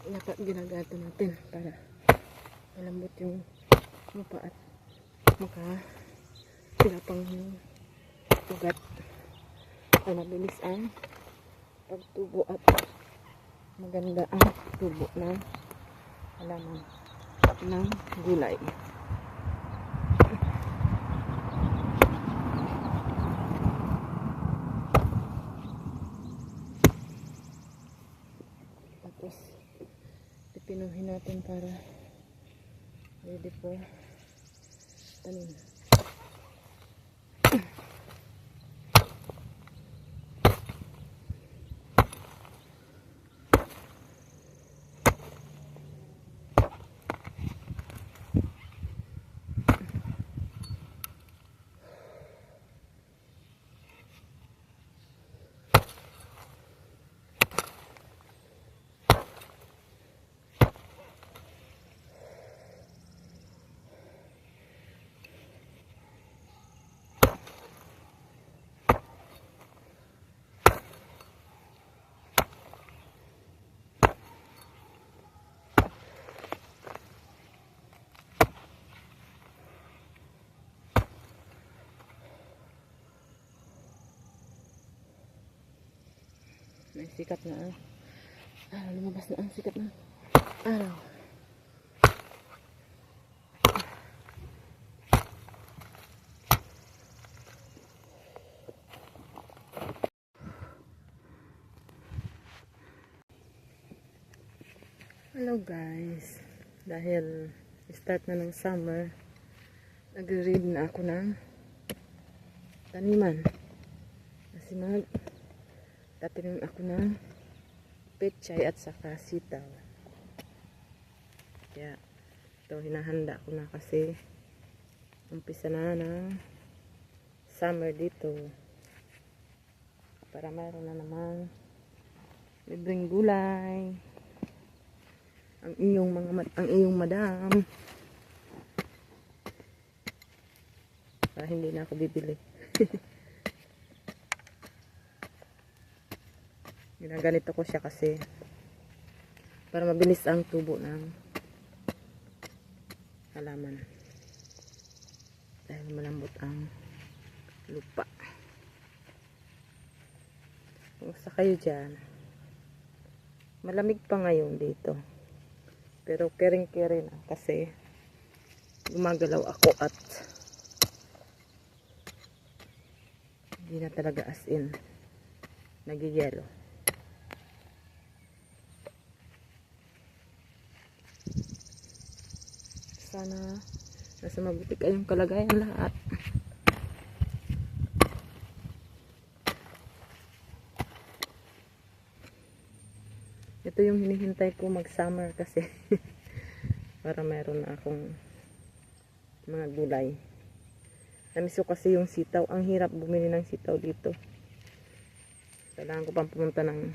ginagato natin para malambot yung lupa at silapang ugat at mabilis ang pagtubo at maganda ang tubo ng halaman ng gulay. Tapos pipinuhin natin para ready for tanim. May sikat na lumabas na ang sikat na araw. Hello guys, dahil start na ng summer, nagre-read na ako ng taniman kasi tatanim ako ng pechay at saka sitaw. Kaya ito hinahanda ko na kasi umpisa na ng summer dito para mayroon na namang libreng gulay ang iyong madam para hindi na ako bibili. Ginaganito ko siya kasi para mabilis ang tubo ng halaman dahil malambot ang lupa. Kung sa kayo dyan, malamig pa ngayon dito pero kering-kering na kasi gumagalaw ako at hindi na talaga as in nagiyelo. Sana nasa mabuti kayong kalagayan lahat. Ito yung hinihintay ko mag-summer kasi para meron na akong mga gulay. Namiss ko kasi yung sitaw. Ang hirap bumili ng sitaw dito. Kailangan ko pang pumunta ng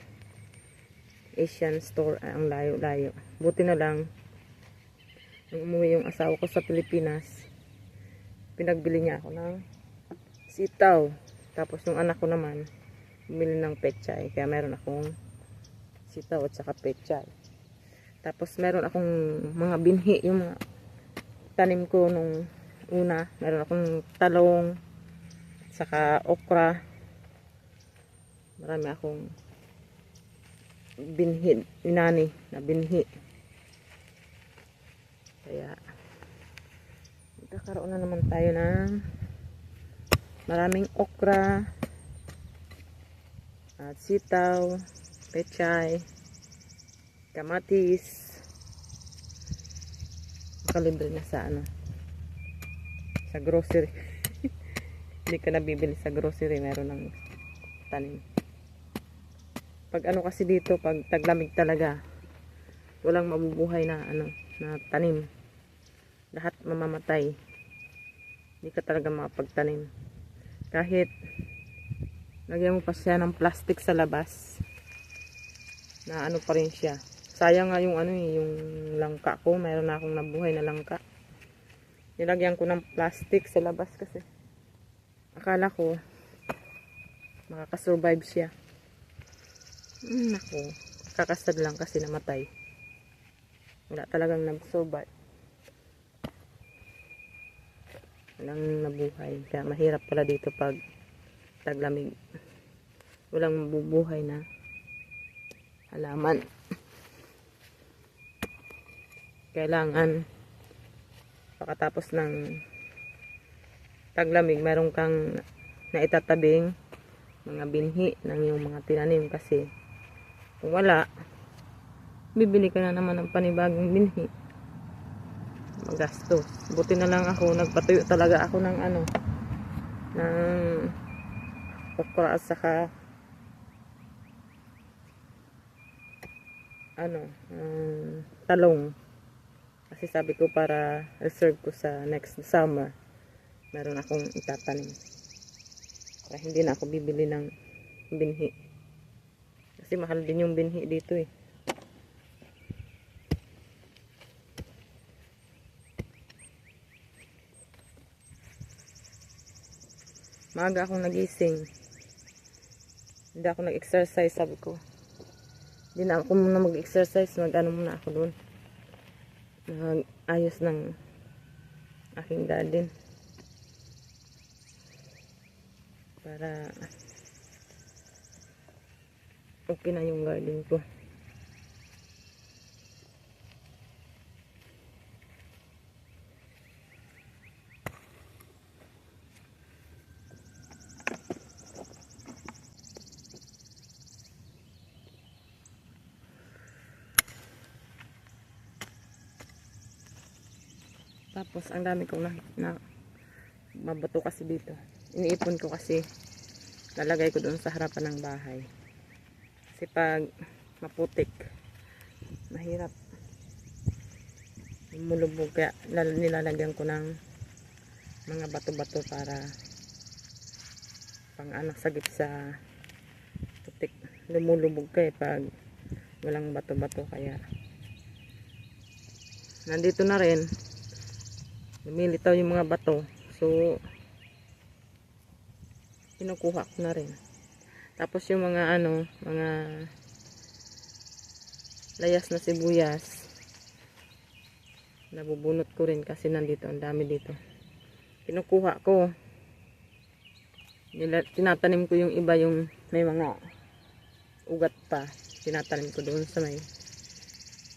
Asian store. Ang layo-layo. Buti na lang nung umuwi yung asawa ko sa Pilipinas, pinagbili niya ako ng sitaw. Tapos yung anak ko naman, bumili ng pechay. Kaya meron akong sitaw at saka pechay. Tapos meron akong mga binhi, yung mga tanim ko nung una. Meron akong talong, at saka okra. Marami akong binhi, inani na binhi. Kaya magkakaroon na naman tayo ng maraming okra at sitaw, pechay, kamatis. Makalibre na sa sa grocery. Hindi ka nabibili sa grocery, meron ng tanim. Pag kasi dito, pag taglamig talaga, walang mabubuhay na na tanim. Lahat mamamatay. Hindi ka talaga makapagtanim. Kahit lagyan mo pa siya ng plastic sa labas, na pa rin siya. Sayang nga yung yung langka ko. Mayroon na akong nabuhay na langka. Nilagyan ko ng plastic sa labas kasi akala ko makakasurvive siya. Naku, kakasad lang kasi namatay. Wala talagang nag-survive. Walang nabuhay. Kaya mahirap pala dito pag taglamig. Walang mabubuhay na halaman. Kailangan pagkatapos ng taglamig, meron kang naitatabing mga binhi ng yung mga tinanim, kasi kung wala, bibili ka na naman ng panibagong binhi. Magastos. Buti na lang ako, nagpatuyo talaga ako ng ng okra at saka talong. Kasi sabi ko para reserve ko sa next summer, meron akong itatanim. Para hindi na ako bibili ng binhi. Kasi mahal din yung binhi dito eh. Maaga akong nagising. Hindi ako nag-exercise, sabi ko. Hindi na ako muna mag-exercise, mag-ano muna ako doon. Ayos ng aking garden. Para okay na yung garden ko. Tapos ang dami kong na mabato kasi dito. Iniipon ko kasi lalagay ko doon sa harapan ng bahay. Kasi pag maputik, mahirap lumulubog. Kaya nilalagyan ko ng mga bato-bato para pang anak sagip sa putik. Lumulubog ka pag walang bato-bato. Kaya nandito na rin, lumilitaw yung mga bato, so kinukuha ko na rin. Tapos yung mga mga layas na sibuyas, nabubunot ko rin kasi nandito, ang dami dito. Kinukuha ko, tinatanim ko yung iba, yung may mga ugat pa, tinatanim ko doon sa may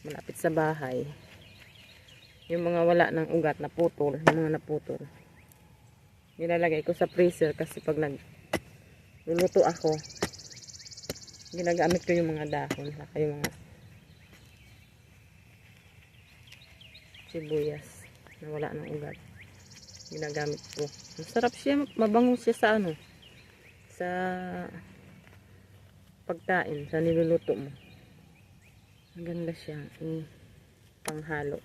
malapit sa bahay. Yung mga wala ng ugat, naputol, yung mga naputol, nilalagay ko sa freezer, kasi pag nagluluto ako, ginagamit ko yung mga dahon, saka yung mga sibuyas na wala ng ugat, ginagamit ko. Masarap siya, mabango siya sa sa pagkain, sa niluluto mo. Maganda siya panghalo.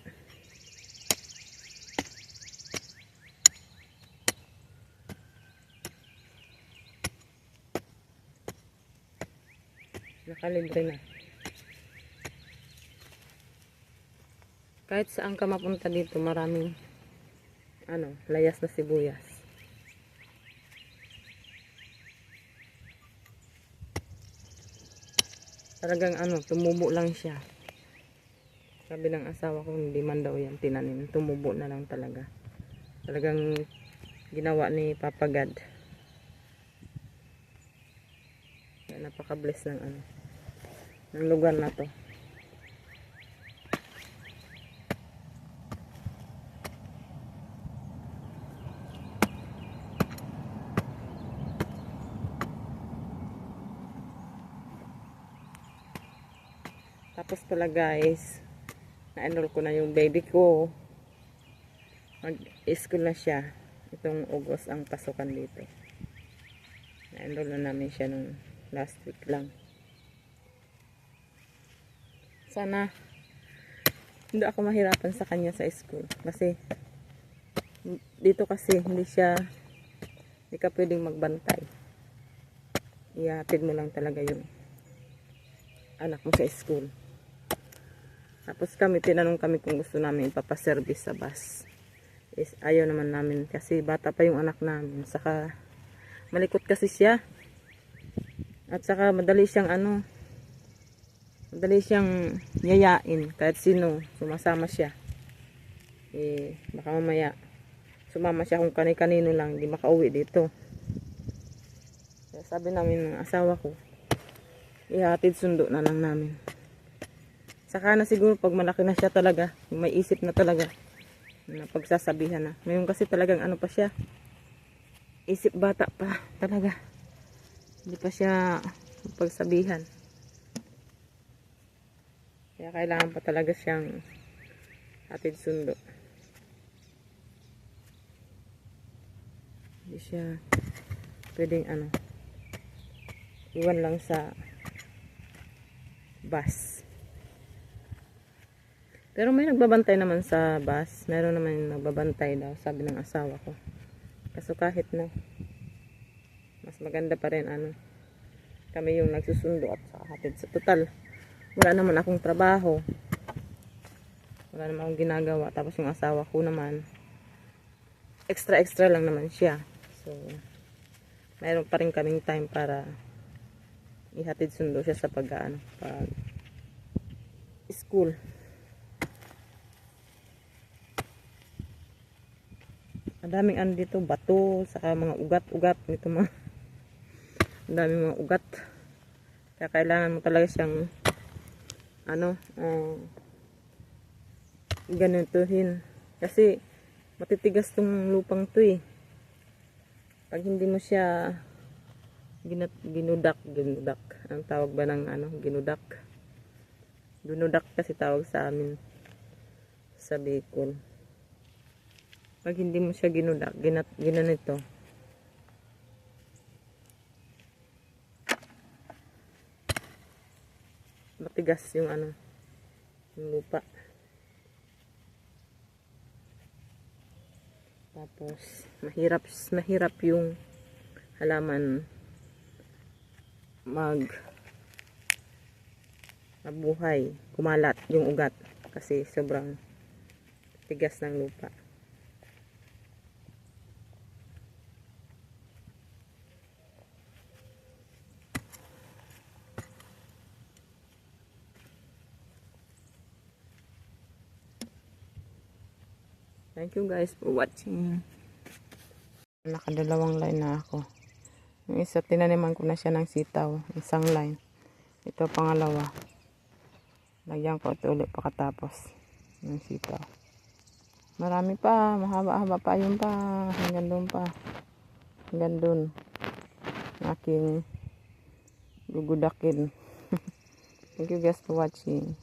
Nakalibre na. Kahit saan ka mapunta dito, maraming layas na sibuyas. Talagang tumubo lang siya. Sabi ng asawa ko, hindi man daw yan tinanim, tumubo na lang talaga. Talagang ginawa ni Papa God. Napaka-bless ng lugar na to. Tapos pala guys, na-enroll ko na yung baby ko. Mag-school na siya. Itong August ang pasukan dito. Na-enroll na namin siya nung last week lang. Sana hindi ako mahirapan sa kanya sa school, kasi dito kasi hindi ka pwedeng magbantay. Ihatid mo lang talaga yung anak mo sa school. Tapos tinanong kami kung gusto namin ipapaservice sa bus. Ayaw naman namin kasi bata pa yung anak namin, saka malikot kasi siya, at saka madali siyang Madali siyang yayain kahit sino, sumasama siya. Baka mamaya sumama siya kung kani-kanino lang, hindi makauwi dito. Kaya sabi namin ng asawa ko, ihatid sundo na lang namin. Saka na siguro pag malaki na siya talaga, may isip na talaga, na pagsasabihan na. Ngayon kasi talagang ano pa siya, isip bata pa talaga. Hindi pa siya pagsabihan. Kaya kailangan pa talaga siyang hatid sundo. Hindi siya pwedeng iwan lang sa bus. Pero may nagbabantay naman sa bus. Meron naman yung nagbabantay daw, sabi ng asawa ko. Kaso kahit na, mas maganda pa rin kami yung nagsusundo at saka hatid. Sa total, wala naman akong trabaho. Wala naman akong ginagawa. Tapos yung asawa ko naman, extra lang naman siya. So, mayroon pa rin kaming time para ihatid sundo siya sa pag school. Ang daming dito, bato, saka mga ugat-ugat nito mga. Ang daming mga ugat. Kaya kailangan mo talaga siyang ganituhin. Kasi matitigas tong lupang to eh. Pag hindi mo siya ginudak. Ang tawag ba ng ginudak? Ginudak kasi tawag sa amin sa Bicol. Pag hindi mo siya ginudak, ginanito. Matigas yung yung lupa. Tapos mahirap yung halaman mabuhay, kumalat yung ugat kasi sobrang tigas ng lupa. Thank you guys for watching. Nakadalawang line na ako. Yung isa, tinaniman ko na siya ng sitaw. Isang line. Ito pangalawa. Lagyan ko ito ulit pakatapos. Yung sitaw. Marami pa. Mahaba-haba pa. Yun pa. Hanggang doon pa. Hanggang doon. Aking gugudakin. Thank you guys for watching.